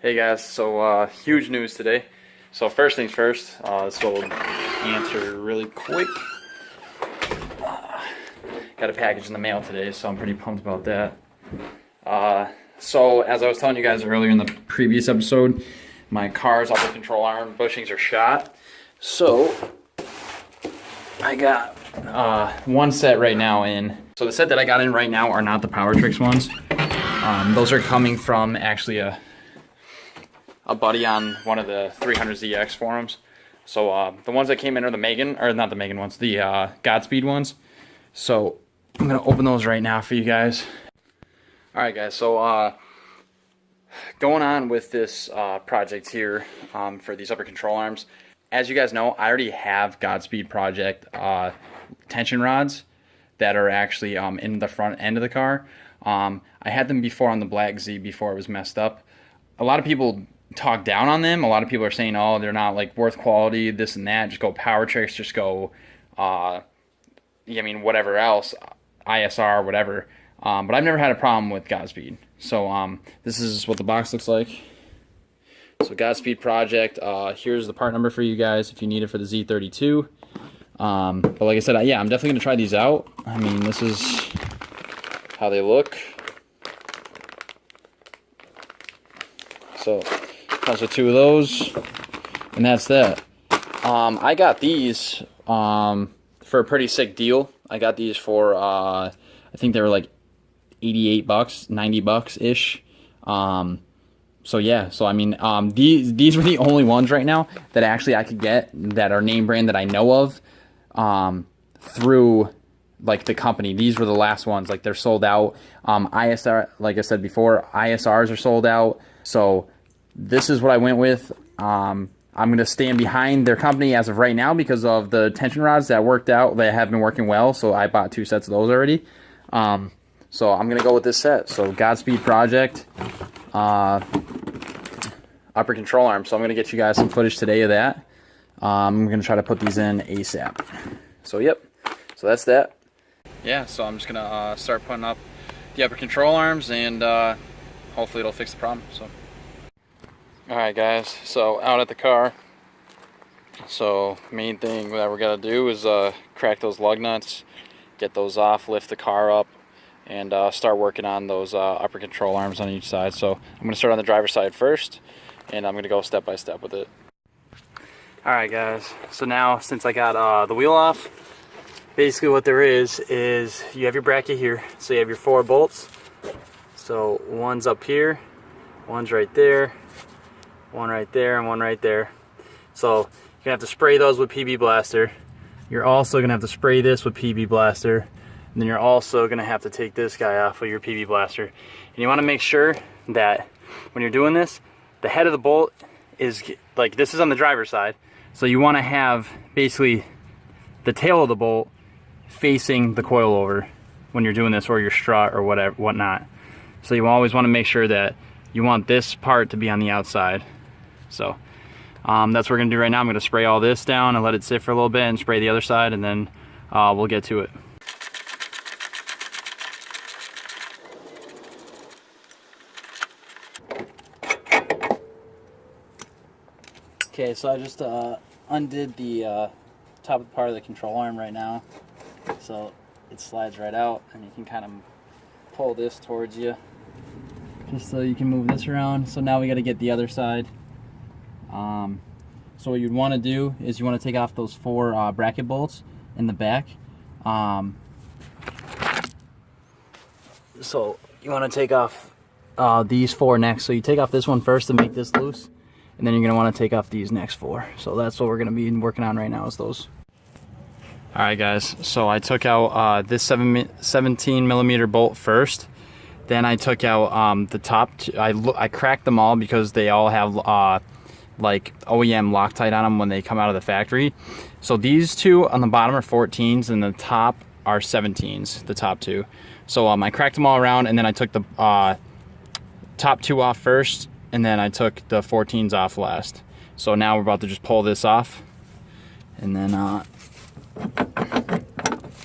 Hey guys, so huge news today. So first things first, this will answer really quick. Got a package in the mail today, so I'm pretty pumped about that. So as I was telling you guys earlier in the previous episode, my car's upper control arm bushings are shot. So I got one set right now in. So the set that I got in right now are not the Power Tricks ones. Those are coming from actually a buddy on one of the 300ZX forums. So the ones that came in are the Megan, or not the Megan ones, the GodSpeed ones. So I'm gonna open those right now for you guys. All right, guys. So going on with this project here for these upper control arms. As you guys know, I already have GodSpeed project tension rods that are actually in the front end of the car. I had them before on the Black Z before it was messed up. A lot of people talk down on them. A lot of people are saying, oh, they're not like worth quality, this and that. Just go Power Tricks, just go, whatever else, ISR, whatever. But I've never had a problem with GodSpeed. So this is what the box looks like. So GodSpeed project. Here's the part number for you guys if you need it for the Z32. But like I said, yeah, I'm definitely gonna try these out. I mean, this is how they look. So comes with two of those, and that's that. I got these for a pretty sick deal. I got these for I think they were like 88 bucks, 90 bucks ish. So yeah, so I mean, these were the only ones right now that actually I could get that are name brand that I know of through like the company. These were the last ones. Like they're sold out. ISR, like I said before, ISRs are sold out. So this is what I went with. I'm going to stand behind their company as of right now because of the tension rods that worked out. They have been working well, so I bought 2 sets of those already. So I'm going to go with this set. So GodSpeed project, upper control arm. So I'm going to get you guys some footage today of that. I'm going to try to put these in ASAP. So yep, so that's that. Yeah, so I'm just going to start putting up the upper control arms, and hopefully it'll fix the problem. So. Alright guys, so out at the car. So main thing that we're going to do is crack those lug nuts, get those off, lift the car up, and start working on those upper control arms on each side. So I'm going to start on the driver's side first, and I'm going to go step by step with it. Alright guys, so now since I got the wheel off, basically what there is you have your bracket here. So you have your 4 bolts. So one's up here, one's right there, one right there, and one right there. So you're gonna have to spray those with PB Blaster. You're also gonna have to spray this with PB Blaster, and then you're also gonna have to take this guy off with your PB Blaster. And you want to make sure that when you're doing this, the head of the bolt is like, this is on the driver's side, so you want to have basically the tail of the bolt facing the coilover when you're doing this, or your strut or whatnot. So you always want to make sure that you want this part to be on the outside. So that's what we're gonna do right now. I'm gonna spray all this down and let it sit for a little bit, and spray the other side, and then we'll get to it. Okay, so I just undid the top part of the control arm right now. So it slides right out, and you can kind of pull this towards you, just so you can move this around. So now we got to get the other side. So what you'd want to do is you want to take off those 4 bracket bolts in the back. So you want to take off these 4 next. So you take off this one first to make this loose, and then you're going to want to take off these next 4. So that's what we're going to be working on right now, is those. Alright guys, so I took out this 17 millimeter bolt first. Then I took out the top. I cracked them all because they all have like OEM Loctite on them when they come out of the factory. So these 2 on the bottom are 14s, and the top are 17s, the top 2. So I cracked them all around, and then I took the top 2 off first, and then I took the 14s off last. So now we're about to just pull this off, and then I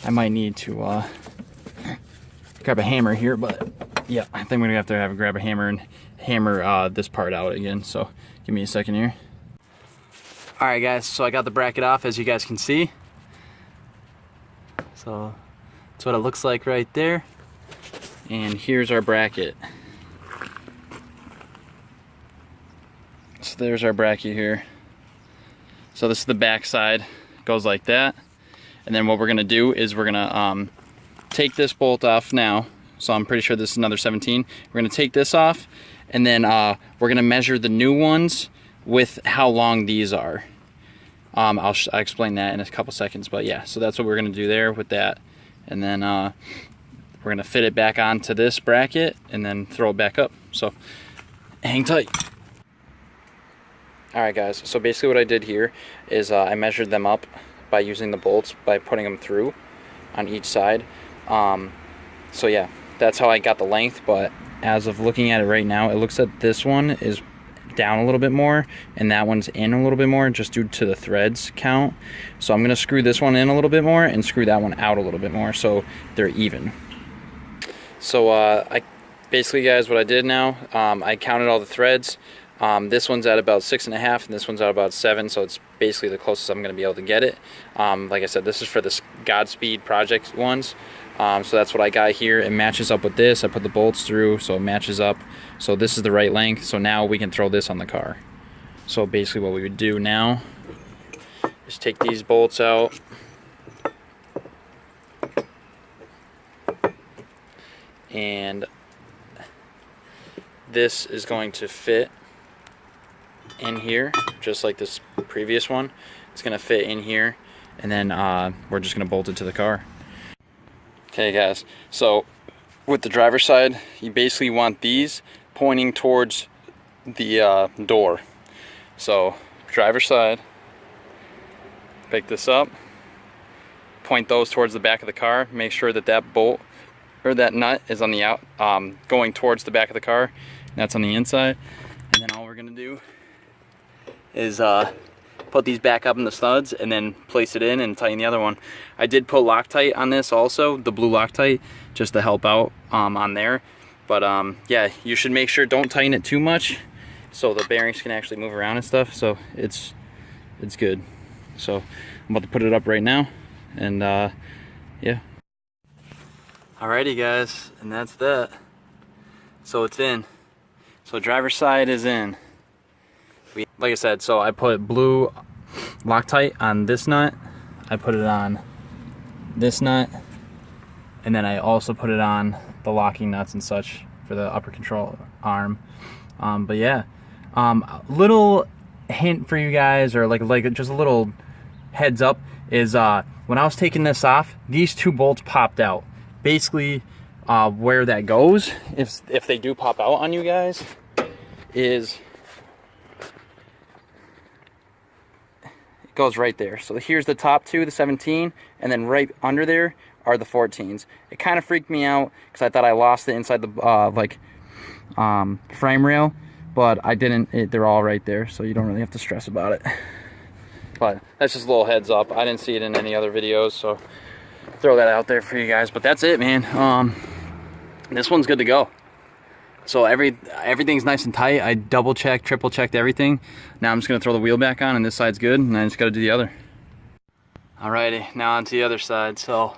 might need to grab a hammer here, but Yeah, I think we're gonna have to grab a hammer and hammer this part out again. So give me a second here. All right, guys. So I got the bracket off, as you guys can see. So that's what it looks like right there. And here's our bracket. So there's our bracket here. So this is the back side. It goes like that. And then what we're gonna do is we're gonna take this bolt off now. So I'm pretty sure this is another 17. We're gonna take this off, and then we're gonna measure the new ones with how long these are. I'll explain that in a couple seconds, but yeah, so that's what we're gonna do there with that. And then we're gonna fit it back onto this bracket and then throw it back up. So hang tight. All right, guys, so basically what I did here is I measured them up by using the bolts, by putting them through on each side. So yeah, that's how I got the length, but as of looking at it right now, it looks like this one is down a little bit more and that one's in a little bit more, just due to the threads count. So I'm gonna screw this one in a little bit more and screw that one out a little bit more so they're even. So I basically, guys, what I did now, I counted all the threads. This one's at about 6.5 and this one's at about 7, so it's basically the closest I'm going to be able to get it. Like I said, this is for the GodSpeed project ones, so that's what I got here. It matches up with this. I put the bolts through, so it matches up. So this is the right length, so now we can throw this on the car. So basically what we would do now is take these bolts out, and this is going to fit in here just like this previous one. It's gonna fit in here, and then we're just gonna bolt it to the car. Okay, guys, so with the driver's side, you basically want these pointing towards the door. So driver's side, pick this up, point those towards the back of the car, make sure that that bolt or that nut is on the out, going towards the back of the car, and that's on the inside. And then all we're gonna do is put these back up in the studs and then place it in and tighten the other one. I did put Loctite on this also, the blue Loctite, just to help out on there. But yeah, you should make sure don't tighten it too much so the bearings can actually move around and stuff. So it's good. So I'm about to put it up right now, and yeah. Alrighty, guys, and that's that. So it's in. So driver's side is in. Like I said, so I put blue Loctite on this nut, I put it on this nut, and then I also put it on the locking nuts and such for the upper control arm. But yeah, little hint for you guys, or like just a little heads up, is when I was taking this off, these two bolts popped out. Basically, where that goes, if they do pop out on you guys, is goes right there. So here's the top two, the 17, and then right under there are the 14s. It kind of freaked me out because I thought I lost it inside the frame rail, but I didn't. They're all right there, so you don't really have to stress about it. But that's just a little heads up. I didn't see it in any other videos, so throw that out there for you guys. But that's it, man. This one's good to go. So everything's nice and tight. I double checked, triple checked everything. Now I'm just gonna throw the wheel back on, and this side's good, and I just gotta do the other. Alrighty, now on to the other side. So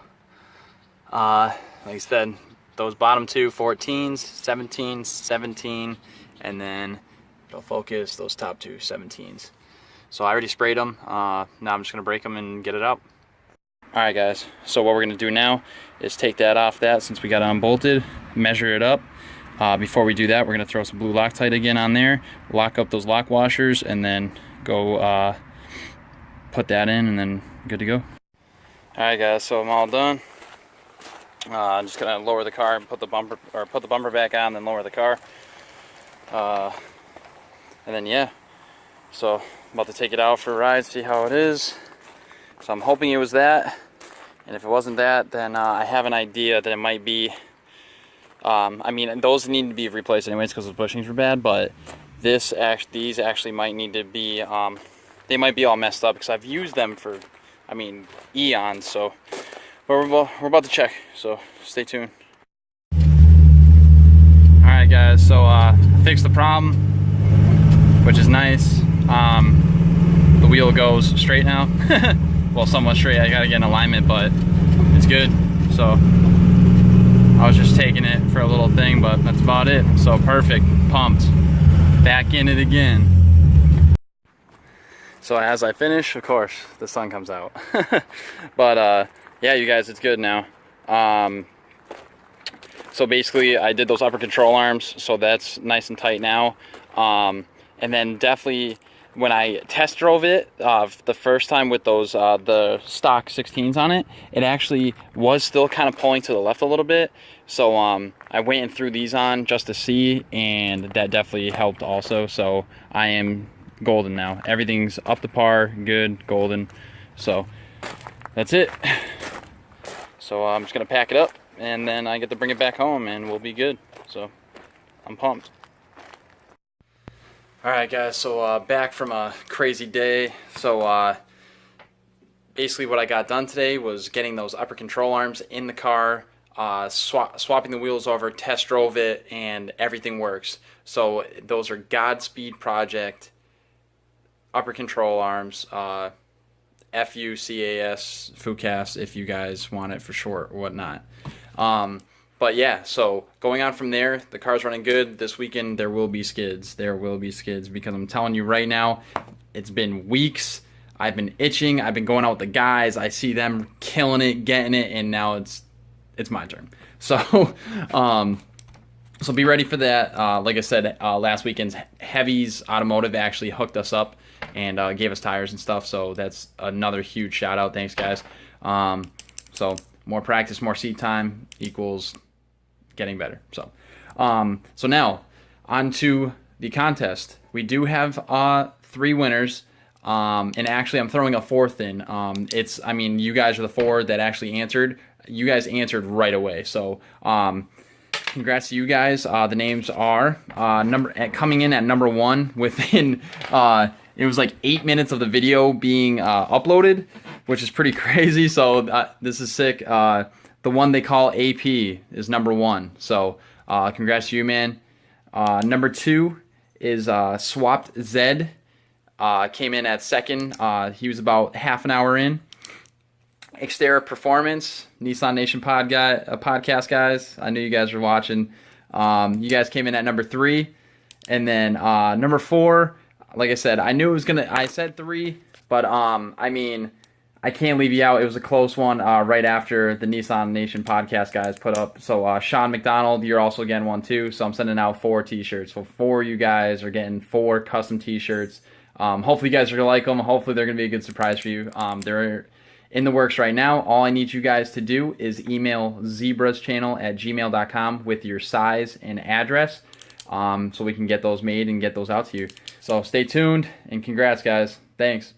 like I said, those bottom two 14s, 17, 17, and then it'll focus those top two 17s. So I already sprayed them. Now I'm just gonna break them and get it out. Alright, guys, so what we're gonna do now is take that off since we got it unbolted, measure it up. Before we do that, we're going to throw some blue Loctite again on there, lock up those lock washers, and then go put that in, and then good to go. Alright, guys, so I'm all done. I'm just going to lower the car and put the bumper back on, then lower the car. And then yeah, so I'm about to take it out for a ride, see how it is. So I'm hoping it was that, and if it wasn't that, then I have an idea that it might be. I mean, those need to be replaced anyways because the bushings were bad, but these actually might need to be, they might be all messed up because I've used them for, I mean, eons. So, but we're about to check, so stay tuned. Alright guys, so I fixed the problem, which is nice. The wheel goes straight now. Well, somewhat straight. I gotta get in alignment, but it's good. So I was just taking it for a little thing, but that's about it. So perfect, pumped. Back in it again. So as I finish, of course, the sun comes out. But yeah, you guys, it's good now. So basically, I did those upper control arms, so that's nice and tight now. And then definitely, when I test drove it the first time with those the stock 16s on it, it actually was still kind of pulling to the left a little bit. So I went and threw these on just to see, and that definitely helped also. So I am golden now. Everything's up to par, good, golden. So that's it. So I'm just gonna pack it up, and then I get to bring it back home, and we'll be good. So I'm pumped. Alright guys, so back from a crazy day. So basically what I got done today was getting those upper control arms in the car, swapping the wheels over, test drove it, and everything works. So those are GodSpeed project upper control arms, FUCAS, if you guys want it for short or whatnot. But yeah, so going on from there, the car's running good. This weekend there will be skids. There will be skids, because I'm telling you right now, it's been weeks. I've been itching. I've been going out with the guys. I see them killing it, getting it, and now it's my turn. So so be ready for that. Like I said, last weekend's Heavy's Automotive actually hooked us up and gave us tires and stuff. So that's another huge shout out. Thanks guys. So more practice, more seat time equals getting better. So so now on to the contest. We do have 3 winners, and actually I'm throwing a 4th in. I mean, you guys are the 4 that actually answered. You guys answered right away, so congrats to you guys. The names are coming in at number 1 within it was like 8 minutes of the video being uploaded, which is pretty crazy. So this is sick. The one they call AP is number 1. So congrats to you, man. Number 2 is Swapped Z. Came in at 2nd. He was about half an hour in. Xterra Performance, Nissan Nation podcast guys. I knew you guys were watching. You guys came in at number 3. And then number 4, like I said, I knew it was gonna. I said 3, but I mean, I can't leave you out. It was a close one right after the Nissan Nation podcast guys put up. So Sean McDonald, you're also getting one too. So I'm sending out 4 t-shirts. So 4 you guys are getting 4 custom t-shirts. Hopefully you guys are gonna like them. Hopefully they're gonna be a good surprise for you. They're in the works right now. All I need you guys to do is email zbruhzchannel@gmail.com with your size and address, so we can get those made and get those out to you. So stay tuned, and congrats guys. Thanks.